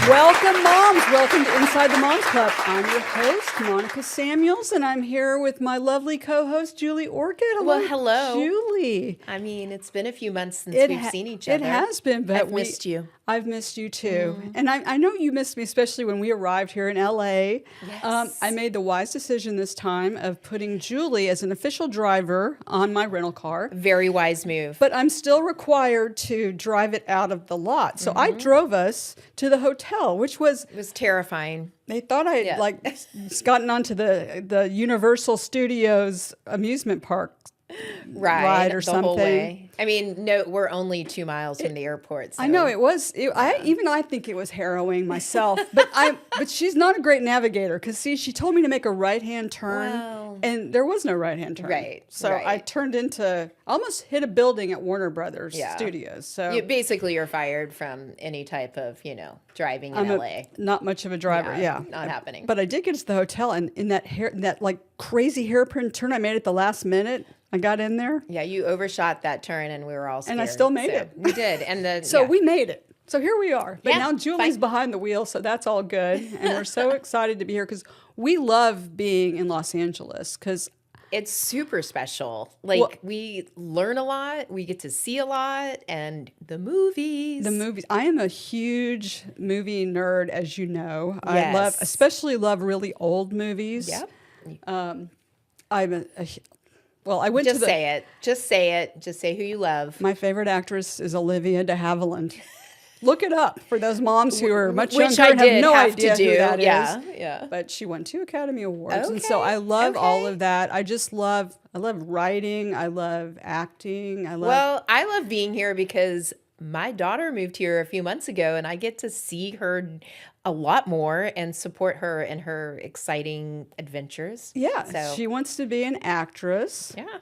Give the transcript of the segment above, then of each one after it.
Welcome, moms. Welcome to Inside the Moms Club. I'm your host, Monica Samuels, and I'm here with my lovely co-host, Julie Orchid. Well, hello. Julie. I mean, it's been a few months since we've seen each other. It has been, but I've missed you. I've missed you too. And I know you missed me, especially when we arrived here in LA. Yes. I made the wise decision this time of putting Julie as an official driver on my rental car. Very wise move. But I'm still required to drive it out of the lot. So I drove us to the hotel, which was... It was terrifying. They thought I had gotten onto the Universal Studios amusement park ride or the something. Whole way. I mean, no, we're only 2 miles from the airport. So. I know it was. I think it was harrowing myself. But she's not a great navigator because she told me to make a right-hand turn, and there was no right-hand turn. Right. So I turned into almost hit a building at Warner Brothers Studios. So you're fired from any type of driving in LA. Not much of a driver. Yeah, not happening. But I did get to the hotel, and in that like crazy hairpin turn I made at the last minute. I got in there. Yeah, you overshot that turn, and we were all scared. And I still made it. We did. And we made it. So here we are. But now Julie's fine. behind the wheel, so that's all good. And we're so excited to be here because we love being in Los Angeles because it's super special. We learn a lot, we get to see a lot, and the movies. I am a huge movie nerd, as you know. Yes. I especially love really old movies. Yep. I went to say it. Just say it. Just say who you love. My favorite actress is Olivia de Havilland. Look it up for those moms who are much younger and have no idea who that is. Yeah. But she won 2 Academy Awards. And so I love all of that. I love writing. I love acting. I love being here because my daughter moved here a few months ago, and I get to see her a lot more and support her in her exciting adventures. Yeah, so she wants to be an actress. Yeah,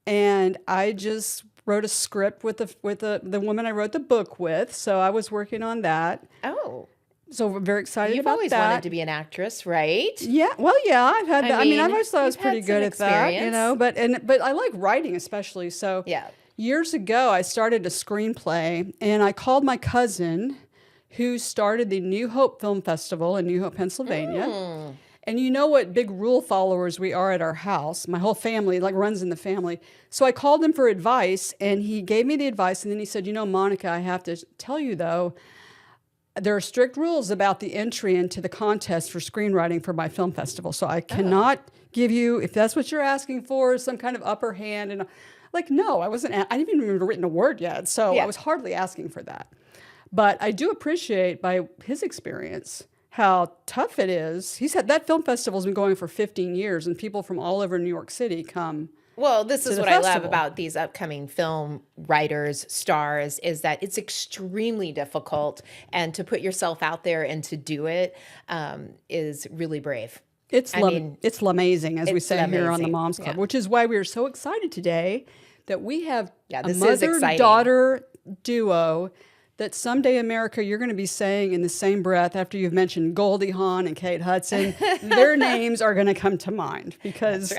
and I just wrote a script with the woman I wrote the book with, so I was working on that. Oh, so we're very excited You've about always that. wanted to be an actress, right? Yeah, well, yeah, I've had that. I've always thought I was pretty good at experience. that, but I like writing especially. So years ago, I started a screenplay, and I called my cousin, who started the New Hope Film Festival in New Hope, Pennsylvania. And you know what big rule followers we are at our house. My whole family runs in the family. So I called him for advice, and he gave me the advice, and then he said, Monica, I have to tell you, though, there are strict rules about the entry into the contest for screenwriting for my film festival. So I cannot give you, if that's what you're asking for, some kind of upper hand. And no, I didn't even written a word yet. So I was hardly asking for that. But I do appreciate, by his experience, how tough it is. He said that film festival has been going for 15 years, and people from all over New York City come. Well, this is what I love about these upcoming film writers, stars, is that it's extremely difficult, and to put yourself out there and to do it is really brave. It's amazing, as we say here on the Moms Club, which is why we are so excited today that we have a mother-daughter duo that someday, America, you're going to be saying in the same breath after you've mentioned Goldie Hawn and Kate Hudson. Their names are going to come to mind because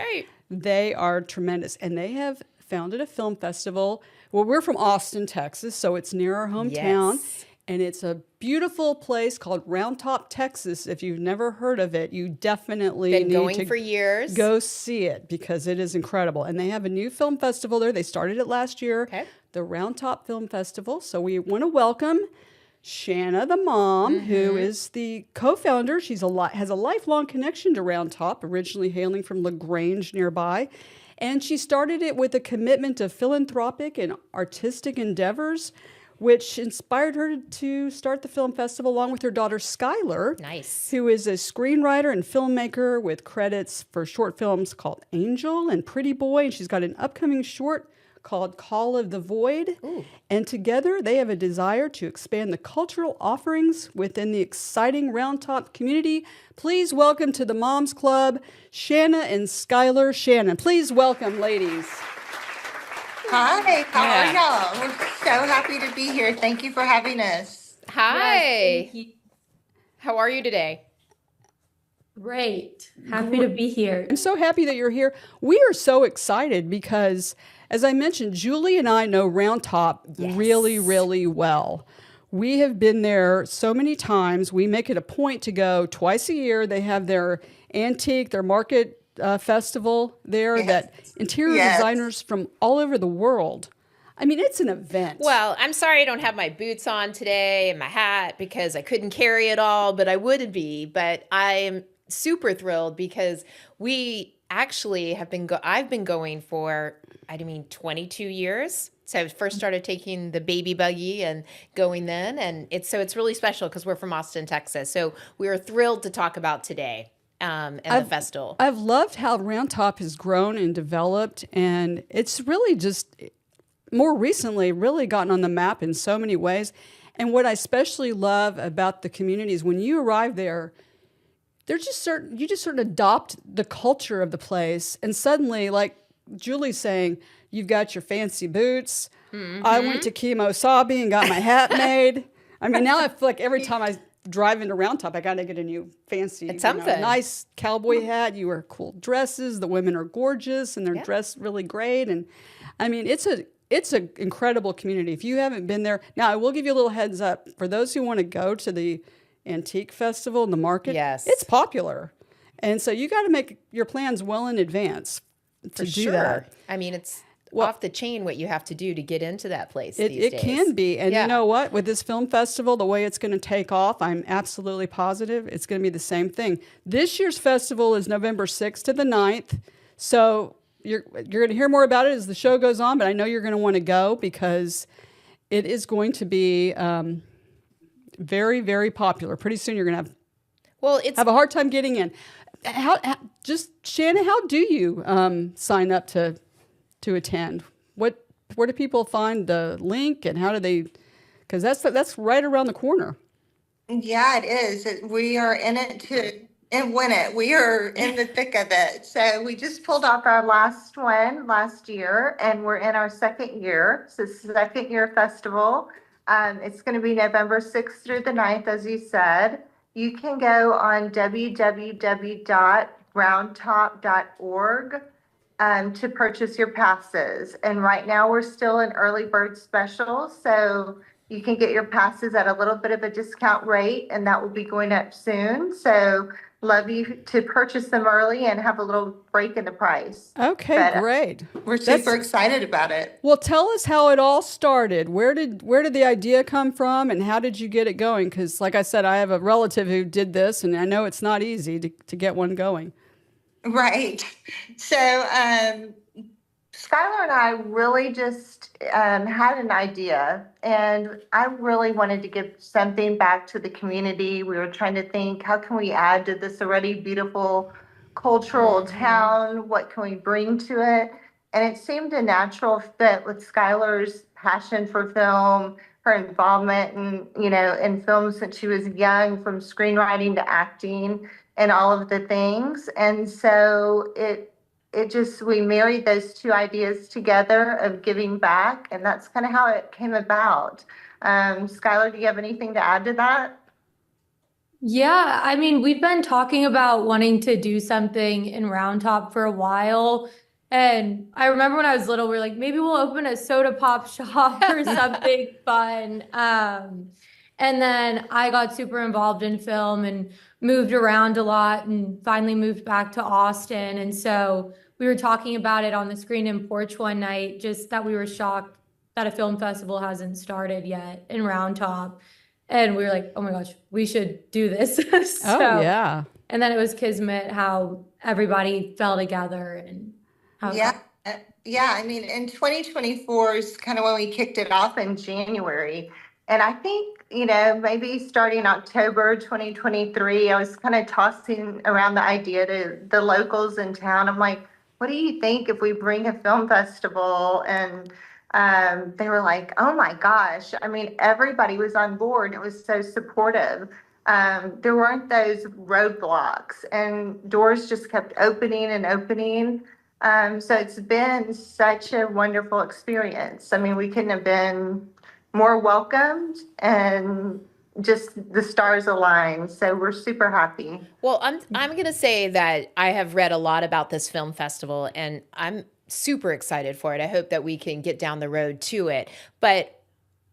they are tremendous. And they have founded a film festival. Well, we're from Austin, Texas, so it's near our hometown. Yes. And it's a beautiful place called Round Top, Texas. If you've never heard of it, you definitely need to for years. Go see it because it is incredible. And they have a new film festival there. They started it last year, the Round Top Film Festival. So we want to welcome Shanna, the mom, who is the co-founder. She has a lifelong connection to Round Top, originally hailing from LaGrange nearby. And she started it with a commitment to philanthropic and artistic endeavors, which inspired her to start the film festival along with her daughter, Skylar, who is a screenwriter and filmmaker with credits for short films called Angel and Pretty Boy. And she's got an upcoming short called Call of the Void. Ooh. And together they have a desire to expand the cultural offerings within the exciting Round Top community. Please welcome to the Moms Club, Shanna and Skylar Schanen. Please welcome, ladies. Hi, how are y'all? We're so happy to be here. Thank you for having us. Hi. Yes, how are you today? Great. Happy to be here. I'm so happy that you're here. We are so excited because, as I mentioned, Julie and I know Round Top really, really well. we have been there so many times. We make it a point to go twice a year. They have their their market festival there that interior designers from all over the world. I mean, it's an event. Well, I'm sorry I don't have my boots on today and my hat because I couldn't carry it all, but I would be. But I am super thrilled because we actually I've been going for, 22 years. So I first started taking the baby buggy and going then. And it's really special because we're from Austin, Texas. So we are thrilled to talk about today and the festival. I've loved how Round Top has grown and developed. And it's really just more recently really gotten on the map in so many ways. And what I especially love about the community is when you arrive there, you just sort of adopt the culture of the place. And suddenly, like Julie's saying, you've got your fancy boots. Mm-hmm. I went to Kimosabi and got my hat made. I mean, now I feel like every time I drive into Round Top, I got to get a new fancy, nice cowboy hat. You wear cool dresses. The women are gorgeous and they're dressed really great. And I mean, it's an incredible community. If you haven't been there, now I will give you a little heads up for those who want to go to the Antique Festival in the market. Yes, it's popular, and so you got to make your plans well in advance to do that. I mean, it's off the chain what you have to do to get into that place these days. It can be, and you know what? With this film festival, the way it's going to take off, I'm absolutely positive it's going to be the same thing. This year's festival is November 6th to the 9th, so you're going to hear more about it as the show goes on, but I know you're going to want to go because it is going to be very, very popular. Pretty soon you're going to have a hard time getting in. Shanna, how do you sign up to attend? Where do people find the link and how do they? Because that's right around the corner. Yeah, it is. We are in it to win it. We are in the thick of it. So we just pulled off our last one last year, and we're in our second year. So it's the second year festival. It's going to be November 6th through the 9th, as you said. You can go on www.roundtop.org to purchase your passes. And right now we're still in early bird special. So you can get your passes at a little bit of a discount rate, and that will be going up soon. So love you to purchase them early and have a little break in the price. Okay, great. We're super excited about it. Well, tell us how it all started. Where did the idea come from, and how did you get it going? Because, like I said, I have a relative who did this, and I know it's not easy to get one going. Right. So Skylar and I really just had an idea, and I really wanted to give something back to the community. We were trying to think, how can we add to this already beautiful cultural town? What can we bring to it? And it seemed a natural fit with Skylar's passion for film, her involvement in film since she was young, from screenwriting to acting and all of the things. And so we married those two ideas together of giving back, and that's kind of how it came about. Skylar, do you have anything to add to that? Yeah, I mean, we've been talking about wanting to do something in Round Top for a while. And I remember when I was little, we were like, maybe we'll open a soda pop shop or something fun. And then I got super involved in film and moved around a lot and finally moved back to Austin. And so we were talking about it on the Screen and Porch one night, just that we were shocked that a film festival hasn't started yet in Round Top. And we were like, oh my gosh, we should do this. Yeah. And then it was kismet how everybody fell together and how. Yeah. I mean, in 2024 is kind of when we kicked it off in January. And I think, maybe starting October 2023, I was kind of tossing around the idea to the locals in town. I'm like, what do you think if we bring a film festival? And they were like, oh my gosh. I mean, everybody was on board. It was so supportive. There weren't those roadblocks, and doors just kept opening and opening. So it's been such a wonderful experience. I mean, we couldn't have been more welcomed, and just the stars aligned. So we're super happy. Well, I'm going to say that I have read a lot about this film festival, and I'm super excited for it. I hope that we can get down the road to it. But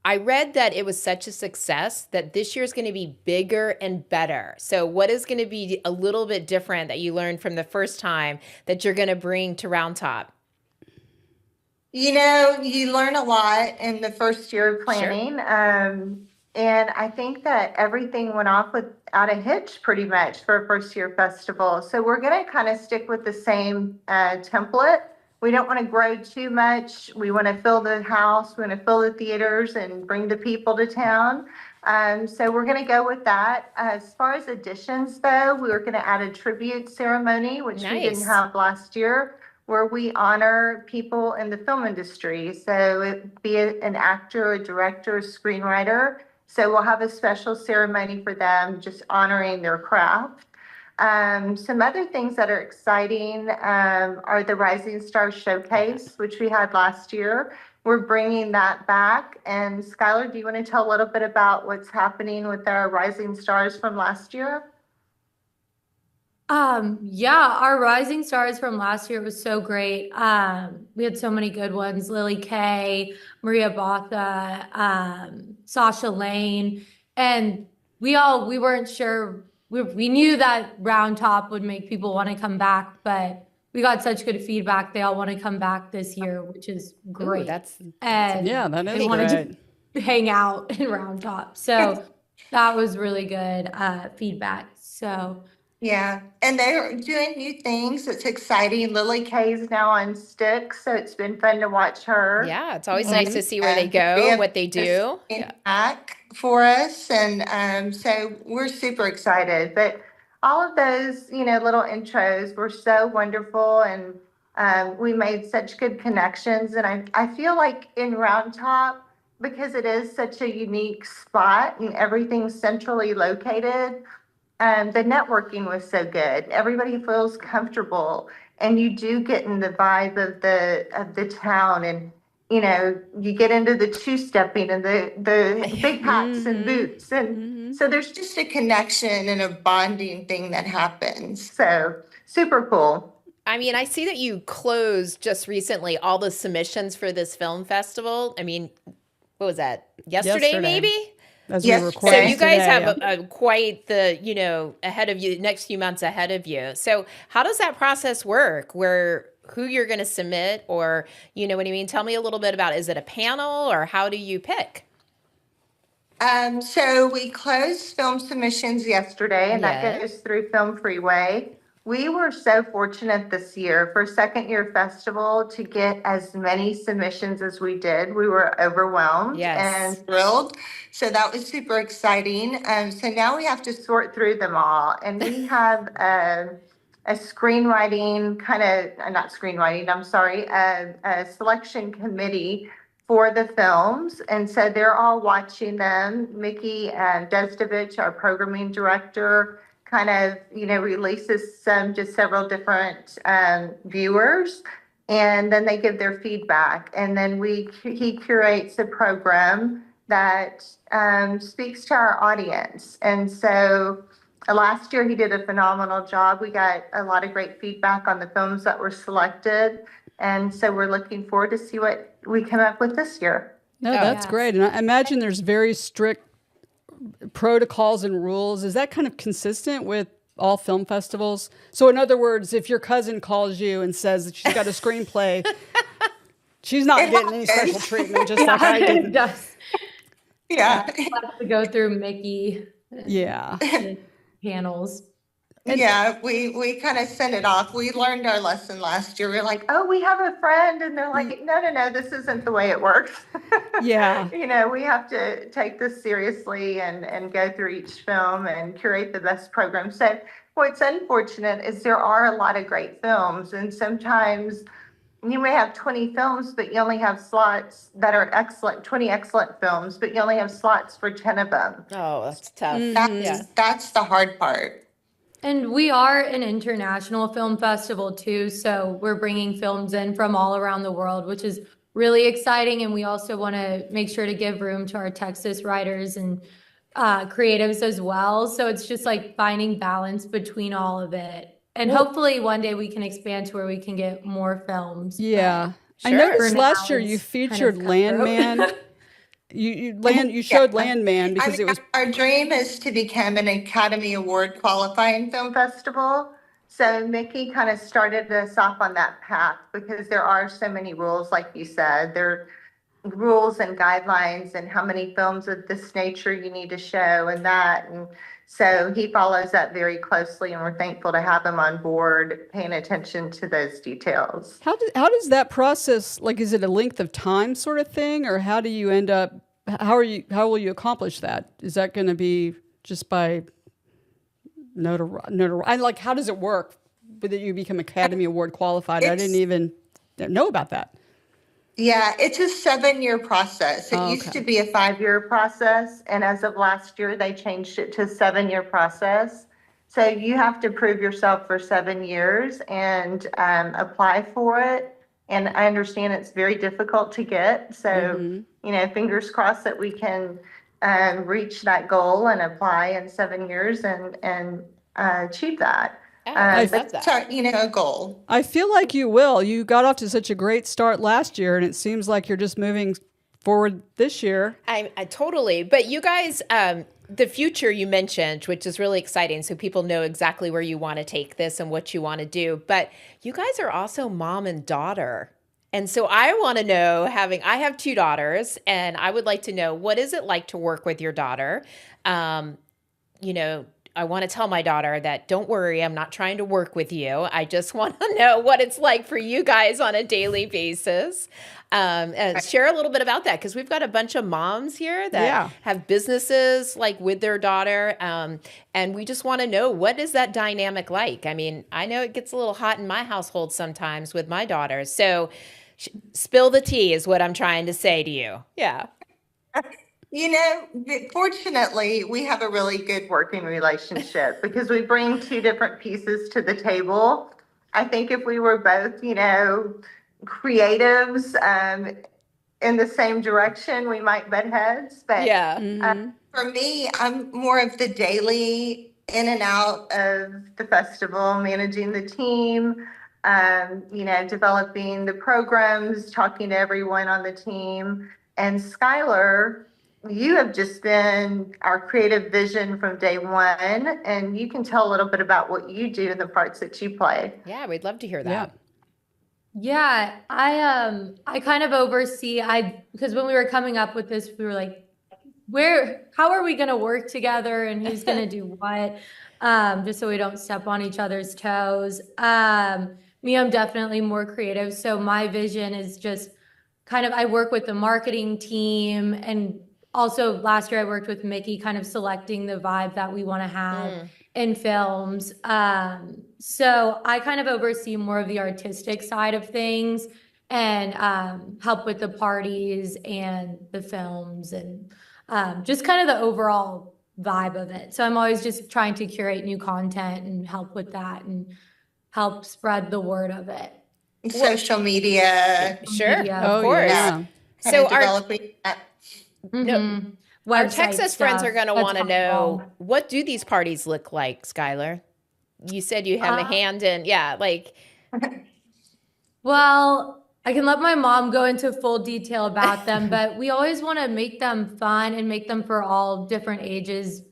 I read that it was such a success that this year is going to be bigger and better. So what is going to be a little bit different that you learned from the first time that you're going to bring to Round Top? You know, you learn a lot in the first year of Sure. planning. And I think that everything went off without a hitch pretty much for a first year festival. So we're going to kind of stick with the same template. We don't want to grow too much. We want to fill the house, we want to fill the theaters and bring the people to town. So we're going to go with that. As far as additions, though, we were going to add a tribute ceremony, which we didn't Nice. have last year, where we honor people in the film industry. So it be an actor, a director, a screenwriter. So we'll have a special ceremony for them, just honoring their craft. Some other things that are exciting are the Rising Stars Showcase, which we had last year. We're bringing that back. And Skylar, do you want to tell a little bit about what's happening with our Rising Stars from last year? Yeah, our rising stars from last year was so great. We had so many good ones: Lily Kay, Maria Botha, Sasha Lane, and we weren't sure. We knew that Round Top would make people want to come back, but we got such good feedback. They all want to come back this year, which is Ooh, great. that's Yeah, that they is wanted great. to hang out in Round Top. So that was really good feedback. So Yeah, and they're doing new things. It's exciting. Lily Kay is now on Sticks, so it's been fun to watch her. yeah, it's always nice And to see where they we go, have what they do. this Yeah. back for us, and so we're super excited. But all of those, little intros were so wonderful, and we made such good connections. And I feel like in Round Top, because it is such a unique spot and everything's centrally located, the networking was so good. Everybody feels comfortable, and you do get in the vibe of the town, and you get into the two-stepping and the big hats and boots, and so there's just a connection and a bonding thing that happens. So super cool. I mean, I see that you closed just recently all the submissions for this film festival. I mean, what was that? Yesterday, maybe? As we Yes, record So Okay. you guys today, have yeah. quite the, ahead of you, next few months ahead of you. So how does that process work? Who you're going to submit, or, you know what I mean? Tell me a little bit about, is it a panel, or how do you pick? So we closed film submissions yesterday, and that Yeah. goes through Film Freeway. We were so fortunate this year for second year festival to get as many submissions as we did. We were overwhelmed and Yes. thrilled. So that was super exciting. So now we have to sort through them all, and we have a screenwriting not screenwriting, I'm sorry, a selection committee for the films. And so they're all watching them. Mickey Destovich, our programming director, kind of, releases just several different viewers. And then they give their feedback. And then he curates a program that speaks to our audience. And so last year he did a phenomenal job. We got a lot of great feedback on the films that were selected. And so we're looking forward to see what we come up with this year. No, Oh. that's Yes. great. And I imagine there's very strict protocols and rules. Is that kind of consistent with all film festivals? So in other words, if your cousin calls you and says that she's got a screenplay, she's not getting any special treatment, just like I it did. does. Yeah. Have to go through Mickey Yeah. panels. Yeah, we kind of send it off. We learned our lesson last year. We're like, oh, we have a friend. And they're like, no, this isn't the way it works. Yeah. We have to take this seriously and go through each film and curate the best program. So what's unfortunate is there are a lot of great films. And sometimes you may have 20 films, but you only have slots that are excellent, 20 excellent films, but you only have slots for 10 of them. Oh, that's tough. That's the hard part. And we are an international film festival too, so we're bringing films in from all around the world, which is really exciting. And we also want to make sure to give room to our Texas writers and creatives as well. So it's just like finding balance between all of it. And hopefully one day we can expand to where we can get more films. Yeah. I Sure. noticed For last now, year you it's kind of featured cutthroat. Landman you showed Landman because it was. Our dream is to become an Academy Award qualifying film festival. So Mickey kind of started us off on that path because there are so many rules, like you said. There are rules and guidelines and how many films of this nature you need to show and that. And so he follows that very closely, and we're thankful to have him on board, paying attention to those details. How does that process, like, is it a length of time sort of thing, or how do you end up, how will you accomplish that? Is that going to be just by notoriety? Like, how does it work that you become Academy Award qualified? I didn't even know about that. Yeah, it's a 7-year process. It used to be a 5-year process, and as of last year, they changed it to a 7-year process. So you have to prove yourself for 7 years and apply for it. And I understand it's very difficult to get. So, fingers crossed that we can reach that goal and apply in 7 years and achieve that. That's our, a goal. I feel like you will. You got off to such a great start last year, and it seems like you're just moving forward this year. I totally. But you guys, the future you mentioned, which is really exciting, so people know exactly where you want to take this and what you want to do. But you guys are also mom and daughter. And so I want to know, I have 2 daughters, and I would like to know, what is it like to work with your daughter? I want to tell my daughter that, don't worry, I'm not trying to work with you. I just want to know what it's like for you guys on a daily basis. Share a little bit about that, because we've got a bunch of moms here that have businesses like with their daughter. And we just want to know, what is that dynamic like? I mean, I know it gets a little hot in my household sometimes with my daughters. So spill the tea is what I'm trying to say to you. Yeah. Fortunately, we have a really good working relationship because we bring 2 different pieces to the table. I think if we were both, creatives in the same direction, we might butt heads. But for me, I'm more of the daily in and out of the festival, managing the team, developing the programs, talking to everyone on the team. And Skylar, you have just been our creative vision from day one, and you can tell a little bit about what you do and the parts that you play. Yeah, we'd love to hear that. Yeah, I kind of oversee, because when we were coming up with this, we were like, how are we going to work together and who's going to do what, just so we don't step on each other's toes. Me, I'm definitely more creative. So my vision is just I work with the marketing team, and also last year I worked with Mickey, kind of selecting the vibe that we want to have in films. So I kind of oversee more of the artistic side of things and help with the parties and the films and just kind of the overall vibe of it. So I'm always just trying to curate new content and help with that and help spread the word of it. Social media. Sure, of course. Yeah. So our Texas friends are going to want to know, what do these parties look like, Skylar? You said you have a hand in, Well, I can let my mom go into full detail about them, but we always want to make them fun and make them for all different ages.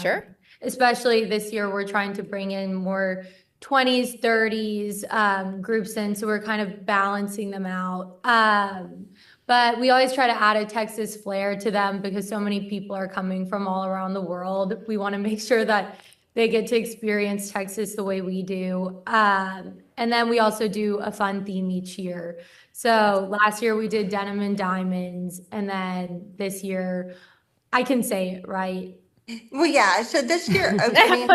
Sure. Especially this year, we're trying to bring in more 20s, 30s groups in, so we're kind of balancing them out. But we always try to add a Texas flair to them because so many people are coming from all around the world. We want to make sure that they get to experience Texas the way we do. And then we also do a fun theme each year. So last year we did Denim and Diamonds, and then this year, I can say it, right? Well, yeah. So this year, opening.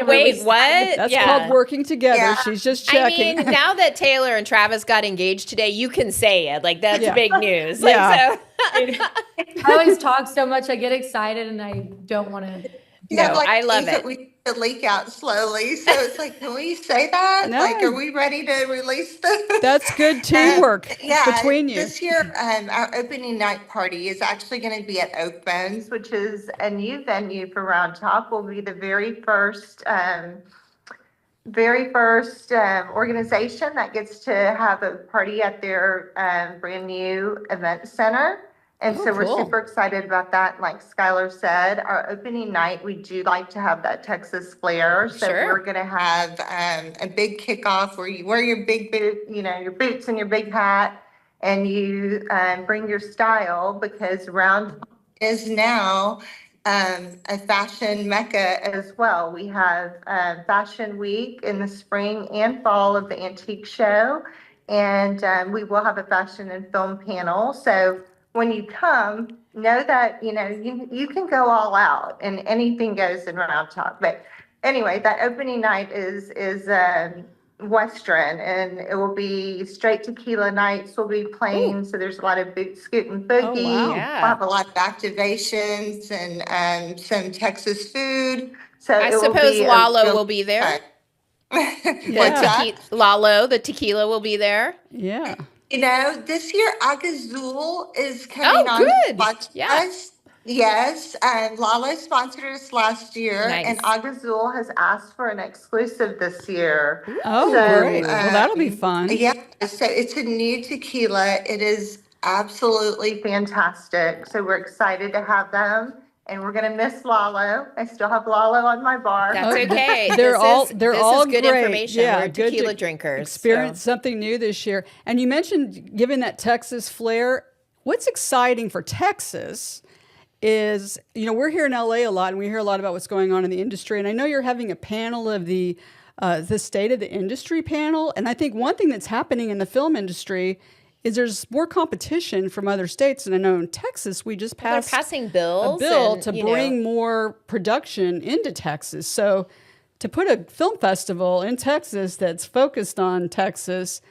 Wait, what? That's called working together. Yeah. She's just checking. I mean, now that Taylor and Travis got engaged today, you can say it. Like, that's big news. I always talk so much, I get excited, and I don't want to. I love it. We leak out slowly, so it's like, can we say that? No. Like, are we ready to release this? That's good teamwork between you. This year, our opening night party is actually going to be at Oak Bones, which is a new venue for Round Top. Will be the very first organization that gets to have a party at their brand new event center. And Oh, so we're cool. super excited about that. Like Skylar said, our opening night, we do like to have that Texas flair. So Sure. we're going to have a big kickoff where you wear your big boot, your boots and your big hat, and you bring your style, because Round is now a fashion mecca as well. We have Fashion Week in the spring and fall of the antique show, and we will have a fashion and film panel. So when you come, know that you can go all out and anything goes in Round Top. But anyway, that opening night is Western, and it will be straight tequila nights. We'll be playing, so there's a lot of boot scoot and boogie. Oh, wow. Yeah. We'll have a lot of activations and some Texas food. So I it will suppose be Lalo will be there. What's Yeah. that? Lalo, the tequila, will be there. Yeah. This year Agazul is coming on good. sponsor Yeah. us. Yes, Lala sponsored us last year, Nice. and Agazul has asked for an exclusive this year. Oh, So, great. Well, that'll be fun. Yeah, so it's a new tequila. It is absolutely fantastic. So we're excited to have them, and we're gonna miss Lalo. I still have Lalo on my bar. That's Oh, okay. they're This all is- they're this all is good great. information. Yeah, We're good to tequila drinkers. experience something new this year. And you mentioned giving that Texas flair. What's exciting for Texas is, we're here in LA a lot, and we hear a lot about what's going on in the industry. And I know you're having a panel of the state of the industry panel. And I think one thing that's happening in the film industry is there's more competition from other states. And I know in Texas, we just They're passed passing a bills bill and, to bring more production into Texas. So to put a film festival in Texas that's focused on Texas,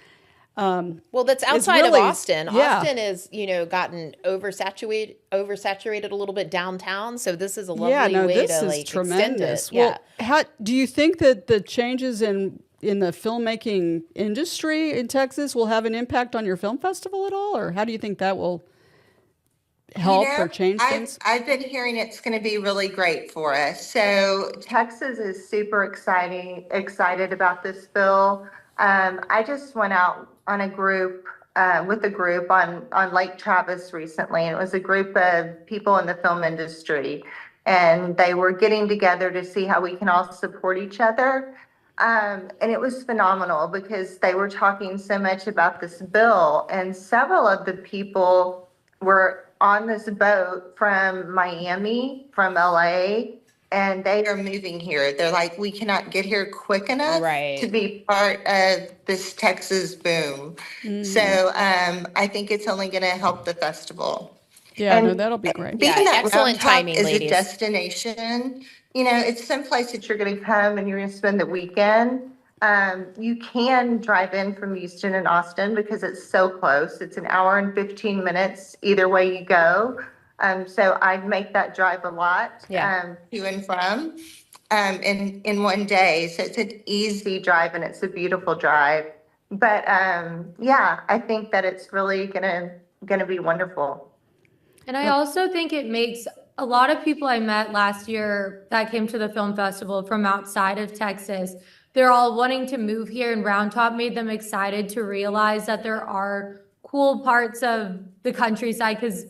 well, that's outside really- of Austin. yeah. Austin is, gotten oversaturated a little bit downtown. So this is a lovely yeah, no, way this to is extend tremendous. it. Yeah. Well, how do you think that the changes in the filmmaking industry in Texas will have an impact on your film festival at all, or how do you think that will help or change things? I've been hearing it's going to be really great for us. So Texas is super excited about this bill. I just went out on a group with a group on Lake Travis recently, and it was a group of people in the film industry, and they were getting together to see how we can all support each other. And it was phenomenal because they were talking so much about this bill, and several of the people were on this boat from Miami, from LA, and they are moving here. They're like, we cannot get here quick enough Right. to be part of this Texas boom. So I think it's only going to help the festival. Yeah, no, And that'll be great. Being Yeah, that excellent Round Top timing, is ladies. a destination, it's someplace that you're going to come and you're going to spend the weekend. You can drive in from Houston and Austin because it's so close. It's an hour and 15 minutes either way you go. So I'd make that drive a lot Yeah. to and from in one day. So it's an easy drive and it's a beautiful drive. But I think that it's really gonna be wonderful. And I also think it makes a lot of people I met last year that came to the film festival from outside of Texas, they're all wanting to move here, and Round Top made them excited to realize that there are cool parts of the countryside, because,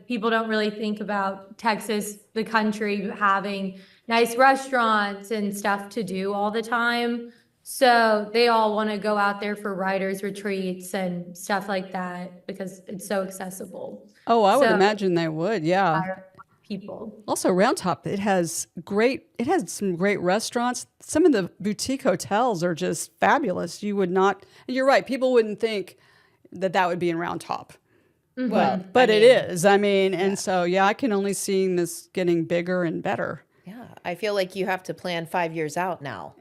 people don't really think about Texas, the country, having nice restaurants and stuff to do all the time. So they all want to go out there for writers' retreats and stuff like that because it's so accessible. Oh, I would So- imagine they would. Yeah. People. Also, Round Top, it has some great restaurants. Some of the boutique hotels are just fabulous. You would not, you're right, people wouldn't think that would be in Round Top. Well, But it is. And so, I can only see this getting bigger and better. Yeah. I feel like you have to plan 5 years out now.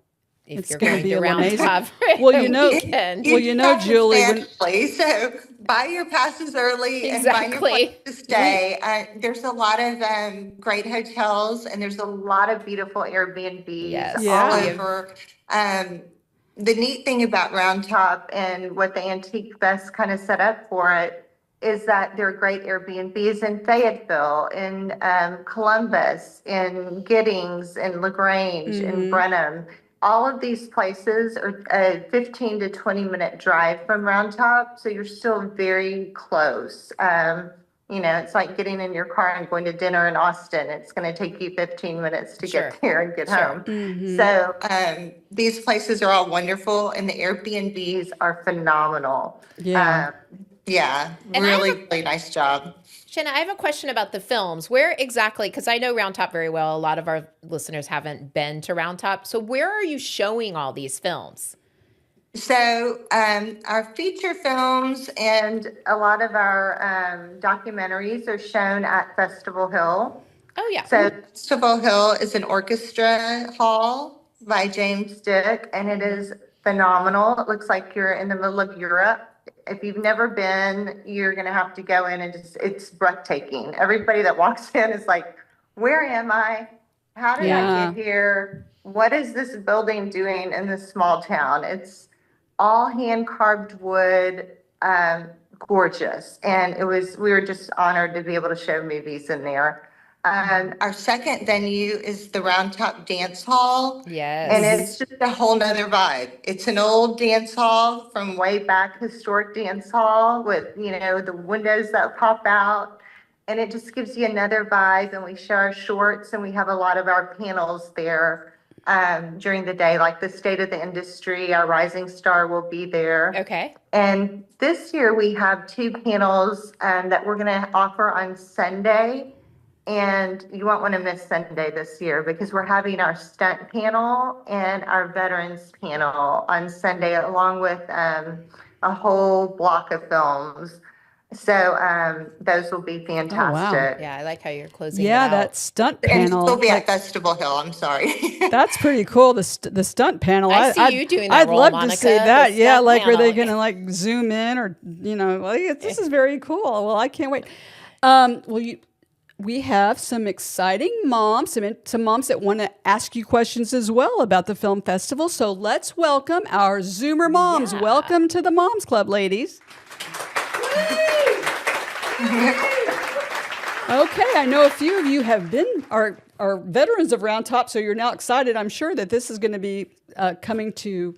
If It's you're gonna going be to Round amazing. Top. Well, you know- weekend. Well, have to Julie, plan early, so buy your passes early and find your Exactly. place to stay. There's a lot of great hotels, and there's a lot of beautiful Airbnbs Yes. all Yeah. over. The neat thing about Round Top and what the Antique Fest kind of set up for it is that there are great Airbnbs in Fayetteville, in Columbus, in Giddings, in LaGrange, in Brenham. All of these places are a 15 to 20 minute drive from Round Top, so you're still very close. It's like getting in your car and going to dinner in Austin. It's going to take you 15 minutes to get there and get home. So these places are all wonderful, and the Airbnbs are phenomenal. Yeah. Yeah, And really nice job. Shanna, I have a question about the films. Where exactly, because I know Round Top very well, a lot of our listeners haven't been to Round Top. So where are you showing all these films? So our feature films and a lot of our documentaries are shown at Festival Hill. Oh, yeah. So Festival Hill is an orchestra hall by James Dick, and it is phenomenal. It looks like you're in the middle of Europe. If you've never been, you're going to have to go in and it's breathtaking. Everybody that walks in is like, where am I? How did I get here? What is this building doing in this small town? It's all hand carved wood, gorgeous. And we were just honored to be able to show movies in there. Our second venue is the Round Top Dance Hall. Yes. And it's just a whole nother vibe. It's an old dance hall from way back, historic dance hall with, the windows that pop out. And it just gives you another vibe. And we show our shorts, and we have a lot of our panels there during the day, like the state of the industry. Our rising star will be there. Okay. And this year we have 2 panels that we're going to offer on Sunday. And you won't want to miss Sunday this year, because we're having our stunt panel and our veterans panel on Sunday, along with a whole block of films. So those will be fantastic. Oh, wow. Yeah, I like how you're closing Yeah, it out. that stunt And panel. it'll be at Festival Hill. I'm sorry. That's pretty cool. The stunt panel. I see you doing that I'd role, love Monica, to see the that. Yeah, stunt like were they panel. going to like zoom in or this is very cool. Well, I can't wait. We have some exciting moms, some moms that want to ask you questions as well about the film festival. So let's welcome our Zoomer moms. Yeah. Welcome to the Moms Club, ladies. Okay, I know a few of you are veterans of Round Top, so you're now excited. I'm sure that this is going to be coming to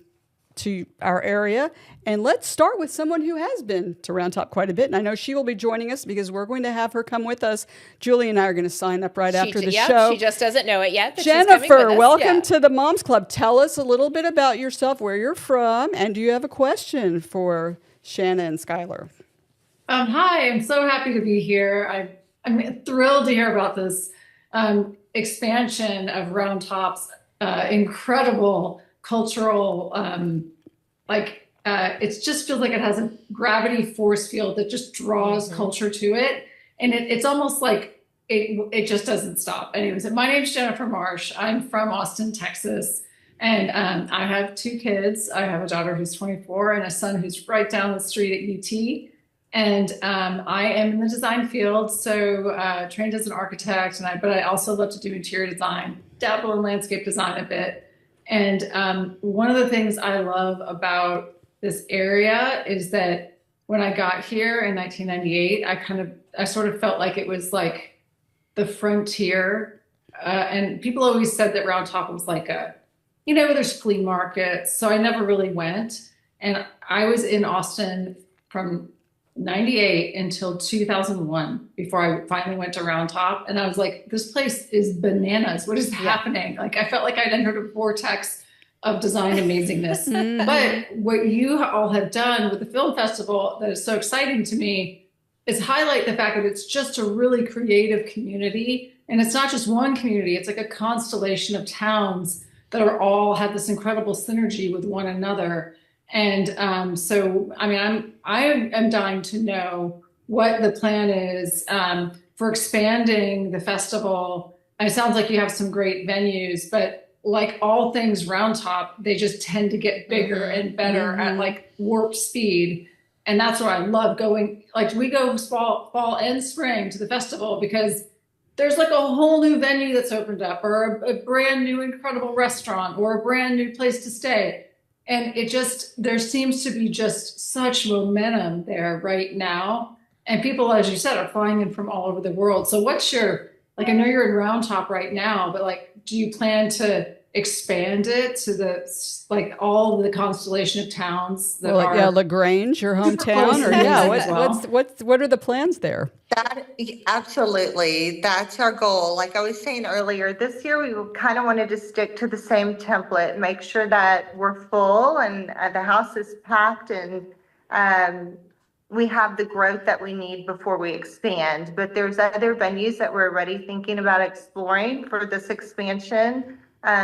our area. And let's start with someone who has been to Round Top quite a bit. And I know she will be joining us because we're going to have her come with us. Julie and I are going to sign up after the show. She just doesn't know it yet. But she's coming Jennifer, with us. welcome to the Moms Club. Tell us a little bit about yourself, where you're from, and do you have a question for Shanna and Skylar? Hi, I'm so happy to be here. I'm thrilled to hear about this expansion of Round Top's incredible cultural, it just feels like it has a gravity force field that just draws culture to it. And it's almost like it just doesn't stop. Anyways, my name's Jennifer Marsh. I'm from Austin, Texas. And I have 2 kids. I have a daughter who's 24 and a son who's right down the street at UT. And I am in the design field, so trained as an architect, but I also love to do interior design, dabble in landscape design a bit. And one of the things I love about this area is that when I got here in 1998, I sort of felt like it was like the frontier. And people always said that Round Top was like there's flea markets. So I never really went. And I was in Austin from 98 until 2001 before I finally went to Round Top. And I was like, this place is bananas. What is happening? Like, I felt like I'd entered a vortex of design amazingness. But what you all have done with the film festival that is so exciting to me is highlight the fact that it's just a really creative community. And it's not just one community, it's like a constellation of towns that are all have this incredible synergy with one another. And so, I am dying to know what the plan is for expanding the festival. And it sounds like you have some great venues, but like all things Round Top, they just tend to get bigger and better at like warp speed. And that's what I love going, like we go fall and spring to the festival because there's like a whole new venue that's opened up, or a brand new incredible restaurant, or a brand new place to stay. And there seems to be just such momentum there right now. And people, as you said, are flying in from all over the world. So what's your Like, I know you're in Round Top right now, but like, do you plan to expand it to like all the constellation of towns that Well, yeah, are LaGrange, your hometown, close or to yeah, Disney as well? what are the plans there? Absolutely. That's our goal. Like I was saying earlier, this year we kind of wanted to stick to the same template, make sure that we're full and the house is packed and um, we have the growth that we need before we expand. But there's other venues that we're already thinking about exploring for this expansion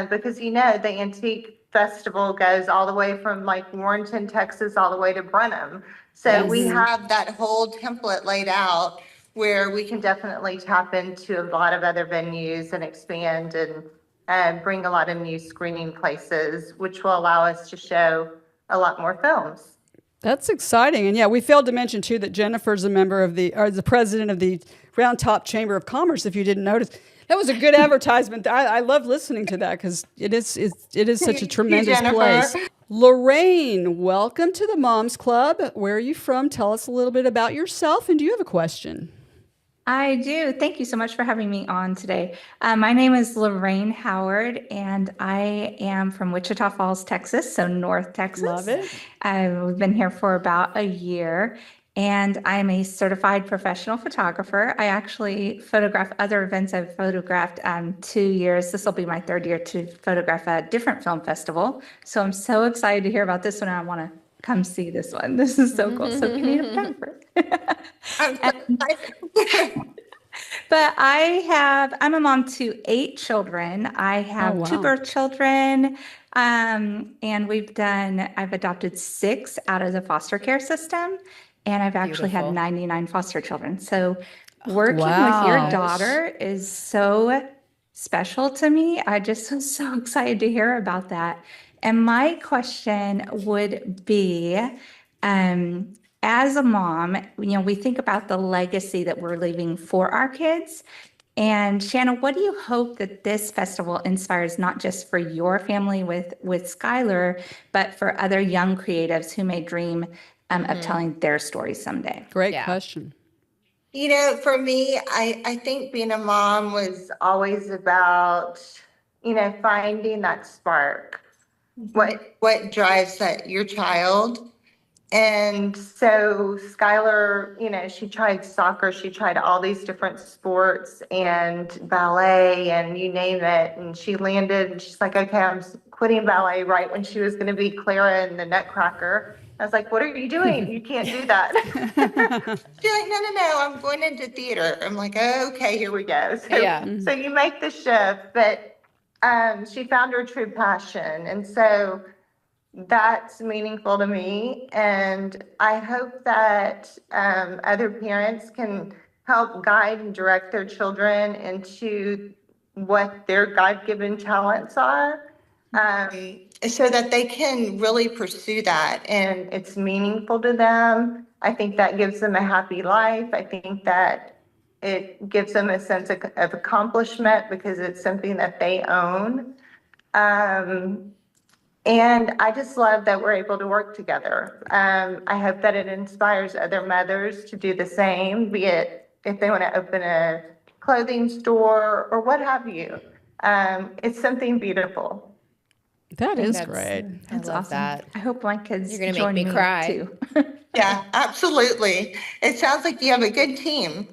because, the Antique Festival goes all the way from like Warrenton, Texas, all the way to Brenham. So we have that whole template laid out where we can definitely tap into a lot of other venues and expand and bring a lot of new screening places, which will allow us to show a lot more films. That's exciting. And yeah, we failed to mention too that Jennifer's a member of the president of the Round Top Chamber of Commerce, if you didn't notice. That was a good advertisement. I love listening to that because it is such a tremendous place. Lorraine, welcome to the Moms Club. Where are you from? Tell us a little bit about yourself, and do you have a question? I do. Thank you so much for having me on today. My name is Lorraine Howard, and I am from Wichita Falls, Texas, so North Texas. Love it. We've been here for about a year, and I'm a certified professional photographer. I actually photograph other events. I've photographed 2 years. This will be my third year to photograph a different film festival. So I'm so excited to hear about this one. I want to come see this one. This is so cool. So can you photographer? But I'm a mom to 8 children. I have 2 birth children. And I've adopted 6 out of the foster care system. And I've actually had 99 foster children. So working with your daughter is so special to me. I just was so excited to hear about that. And my question would be, as a mom, we think about the legacy that we're leaving for our kids. And Shanna, what do you hope that this festival inspires, not just for your family with Skylar, but for other young creatives who may dream of telling their stories someday? Great question. For me, I think being a mom was always about, finding that spark. What drives your child? And so Skylar, she tried soccer, she tried all these different sports and ballet and you name it. And she landed and she's like, okay, I'm quitting ballet right when she was going to be Clara in the Nutcracker. I was like, what are you doing? You can't do that. She's like, no, I'm going into theater. I'm like, okay, here we go. So you make the shift, but she found her true passion. And so that's meaningful to me. And I hope that other parents can help guide and direct their children into what their God-given talents are. So that they can really pursue that and it's meaningful to them. I think that gives them a happy life. I think that it gives them a sense of accomplishment because it's something that they own. And I just love that we're able to work together. I hope that it inspires other mothers to do the same, be it if they want to open a clothing store or what have you. It's something beautiful. That is great. That's love awesome. that. I hope my kids You're gonna join make me cry. too. Yeah, absolutely. It sounds like you have a good team.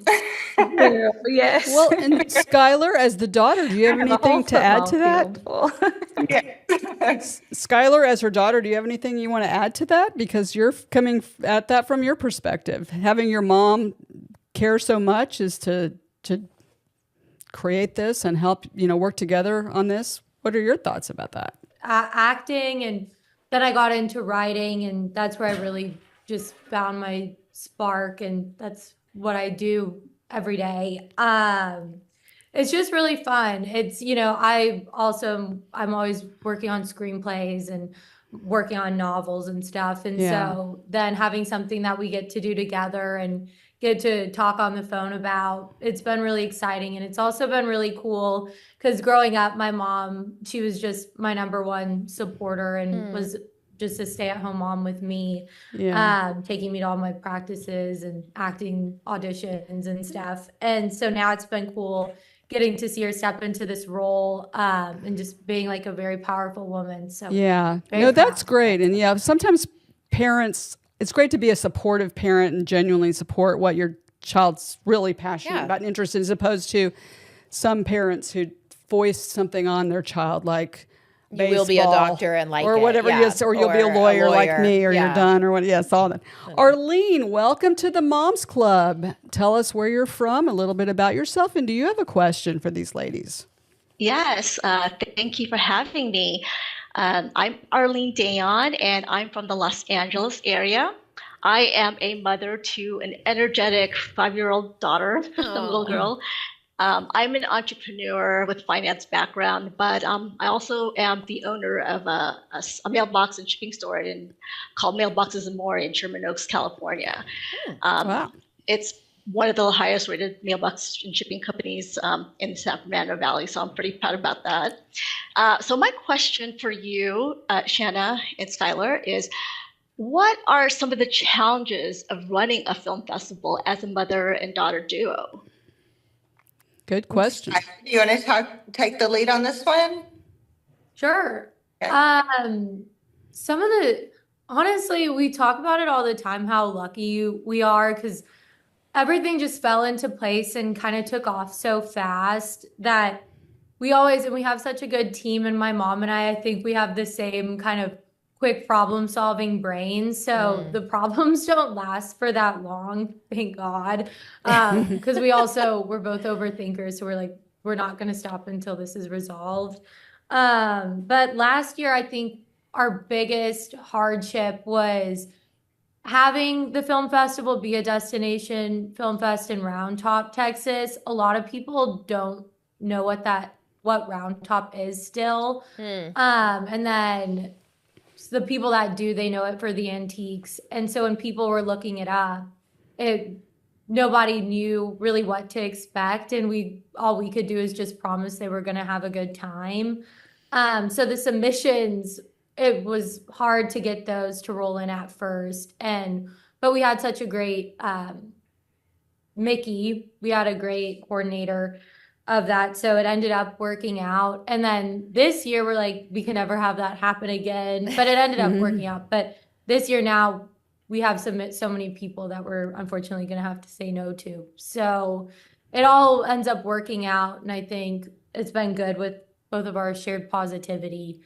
Yes. Well, and Skylar, as the daughter, do you have anything to add to that? Skylar, as her daughter, do you have anything you want to add to that? Because you're coming at that from your perspective. Having your mom care so much is to create this and help, work together on this. What are your thoughts about that? Acting, and then I got into writing, and that's where I really just found my spark, and that's what I do every day. It's just really fun. It's, I'm always working on screenplays and working on novels and stuff. And so then having something that we get to do together and get to talk on the phone about, it's been really exciting. And it's also been really cool because growing up, my mom, she was just my number one supporter and was just a stay-at-home mom with me, taking me to all my practices and acting auditions and stuff. And so now it's been cool getting to see her step into this role and just being like a very powerful woman. So yeah, no, that's great. And yeah, sometimes parents, it's great to be a supportive parent and genuinely support what your child's really passionate about and interested, as opposed to some parents who voice something on their child, like you will be a doctor and like or whatever it is, or you'll be a lawyer like me, or you're done, or what. Yes, all that. Arlene, welcome to the Moms Club. Tell us where you're from, a little bit about yourself, and do you have a question for these ladies? Yes, thank you for having me. I'm Arlene Dayon, and I'm from the Los Angeles area. I am a mother to an energetic 5-year-old daughter, a little girl. I'm an entrepreneur with finance background, but I also am the owner of a mailbox and shipping store called Mailboxes and More in Sherman Oaks, California. Wow. It's one of the highest rated mailbox and shipping companies in the San Fernando Valley, so I'm pretty proud about that. So my question for you, Shanna and Skylar, is what are some of the challenges of running a film festival as a mother and daughter duo? Good question. Do you want to take the lead on this one? Sure. Okay. Honestly, we talk about it all the time, how lucky we are, because everything just fell into place and kind of took off so fast that we have such a good team. And my mom and I think we have the same kind of quick problem solving brains. So the problems don't last for that long, thank God. Because we're both overthinkers. So we're like, we're not going to stop until this is resolved. But last year, I think our biggest hardship was having the film festival be a destination film fest in Round Top, Texas. A lot of people don't know what Round Top is still. And then the people that do, they know it for the antiques. And so when people were looking it up, nobody knew really what to expect. And all we could do is just promise they were going to have a good time. So the submissions, it was hard to get those to roll in at first. But we had such a great, Mickey, we had a great coordinator of that. So it ended up working out. And then this year we're like, we can never have that happen again, but it ended up working out. But this year now we have submit so many people that we're unfortunately going to have to say no to. So it all ends up working out. And I think it's been good with both of our shared positivity.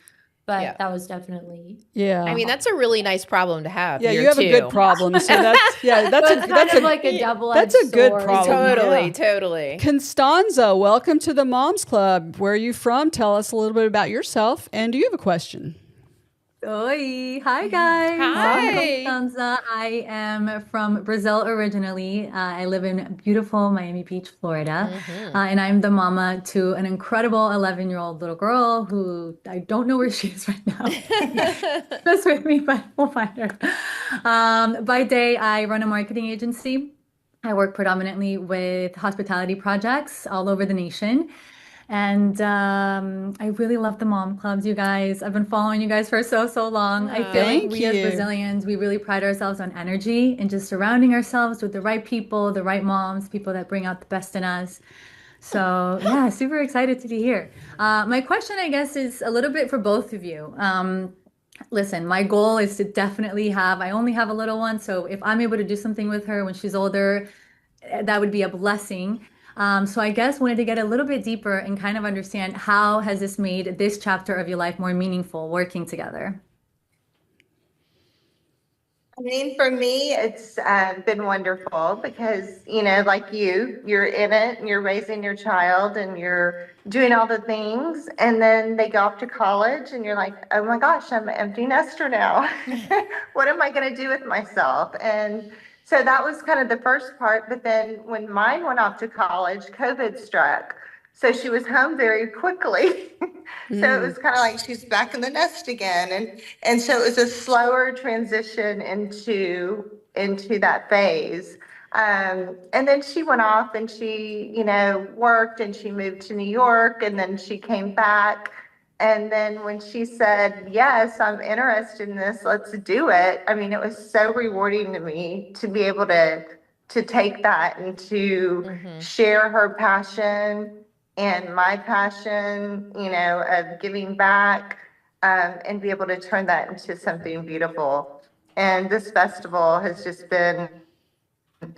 But that was definitely I mean, that's a really nice problem to have. Yeah, you have a good problem. So that's like a double-edged That's a good sword. problem. Totally. Constanza, welcome to the Moms Club. Where are you from? Tell us a little bit about yourself. And do you have a question? Oi. Hi, guys. Hi. I'm Constanza. I am from Brazil originally. I live in beautiful Miami Beach, Florida. And I'm the mama to an incredible 11-year-old little girl who I don't know where she is right now. She's with me, but we'll find her. By day, I run a marketing agency. I work predominantly with hospitality projects all over the nation. And I really love the mom clubs, you guys. I've been following you guys for so long. I feel like we as Brazilians, we really pride ourselves on energy and just surrounding ourselves with the right people, the right moms, people that bring out the best in us. So yeah, super excited to be here. My question, I guess, is a little bit for both of you. Listen, my goal is to definitely I only have a little one. So if I'm able to do something with her when she's older, that would be a blessing. So I guess wanted to get a little bit deeper and kind of understand how has this made this chapter of your life more meaningful working together? I mean, for me, it's been wonderful because, like you're in it and you're raising your child and you're doing all the things. And then they go off to college and you're like, oh my gosh, I'm an empty nester now. What am I going to do with myself? And so that was kind of the first part. But then when mine went off to college, COVID struck. So she was home very quickly. So it was kind of like she's back in the nest again. And so it was a slower transition into that phase. And then she went off and she, worked and she moved to New York and then she came back. And then when she said, yes, I'm interested in this, let's do it. I mean, it was so rewarding to me to be able to take that and to share her passion and my passion, of giving back, and be able to turn that into something beautiful. And this festival has just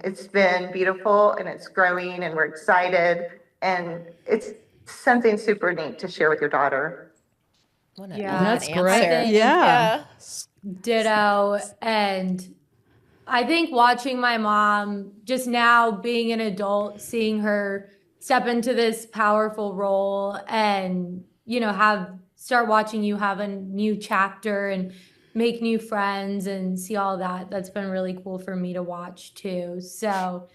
it's been beautiful, and it's growing, and we're excited, and it's something super neat to share with your daughter. That's great. Yeah. Ditto. And I think watching my mom just now being an adult, seeing her step into this powerful role and, start watching you have a new chapter and make new friends and see all that. That's been really cool for me to watch too. So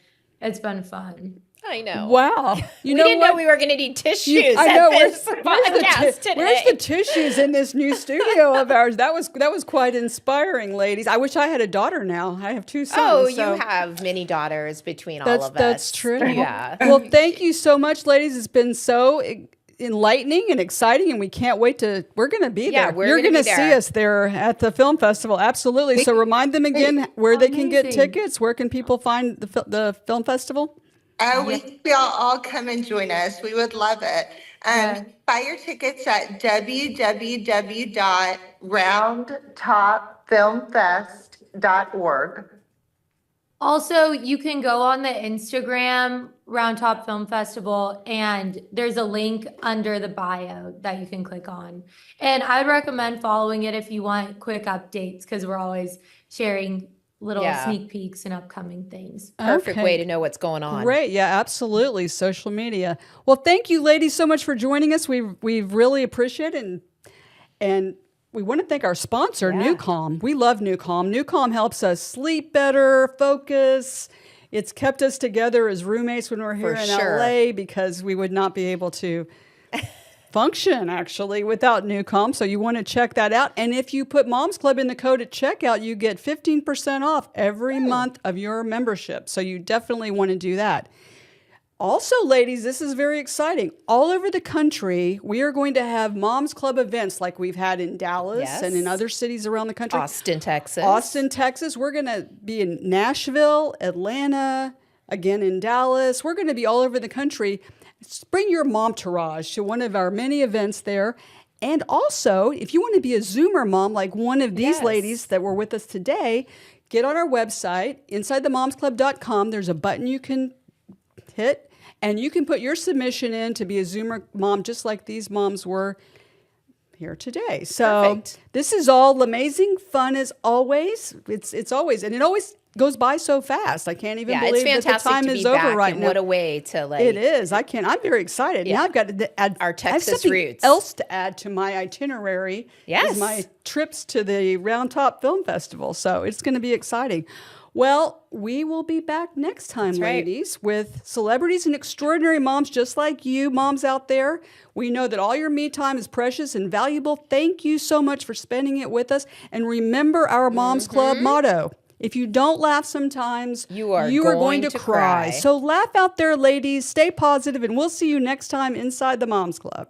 it's been fun. I know. Wow. We didn't know we were going to need tissues I know. this podcast today. Where's the tissues in this new studio of ours? That was quite inspiring, ladies. I wish I had a daughter now. I have 2 sons. Oh, you have many daughters between all of us. That's true. Yeah. Well, thank you so much, ladies. It's been so enlightening and exciting, and we can't wait we're going to be there. You're going to see us there at the film festival. Absolutely. So remind them again where they can get tickets. Where can people find the film festival? Oh, we hope y'all all come and join us. We would love it. Buy your tickets at www.roundtopfilmfest.org. Also, you can go on the Instagram Round Top Film Festival, and there's a link under the bio that you can click on. And I'd recommend following it if you want quick updates, because we're always sharing little sneak peeks and upcoming things. Perfect way to know what's going on. Great. Yeah, absolutely. Social media. Well, thank you, ladies, so much for joining us. We've really appreciate it. And we want to thank our sponsor, Newcom. We love Newcom. Newcom helps us sleep better, focus. It's kept us together as roommates when we're here in LA, because we would not be able to function actually without Newcom. So you want to check that out. And if you put Moms Club in the code at checkout, you get 15% off every month of your membership. So you definitely want to do that. Also, ladies, this is very exciting. All over the country, we are going to have Moms Club events like we've had in Dallas and in other cities around the country. Austin, Texas. We're going to be in Nashville, Atlanta, again in Dallas. We're going to be all over the country. Bring your momtourage to one of our many events there. And also, if you want to be a Zoomer mom like one of these ladies that were with us today, get on our website, InsideTheMomsClub.com. There's a button you can hit, and you can put your submission in to be a Zoomer mom just like these moms were here today. So this is all amazing fun as always. It's always, and it always goes by so fast. I can't even believe that the time is over right now. What a way to It is. I'm very excited. Now I've got to add our Texas roots. Else to add to my itinerary is my trips to the Round Top Film Festival. So it's going to be exciting. Well, we will be back next time, ladies, with celebrities and extraordinary moms just like you, moms out there. We know that all your me time is precious and valuable. Thank you so much for spending it with us. And remember our Moms Club motto. If you don't laugh sometimes, you are going to cry. So laugh out there, ladies. Stay positive, and we'll see you next time inside the Moms Club.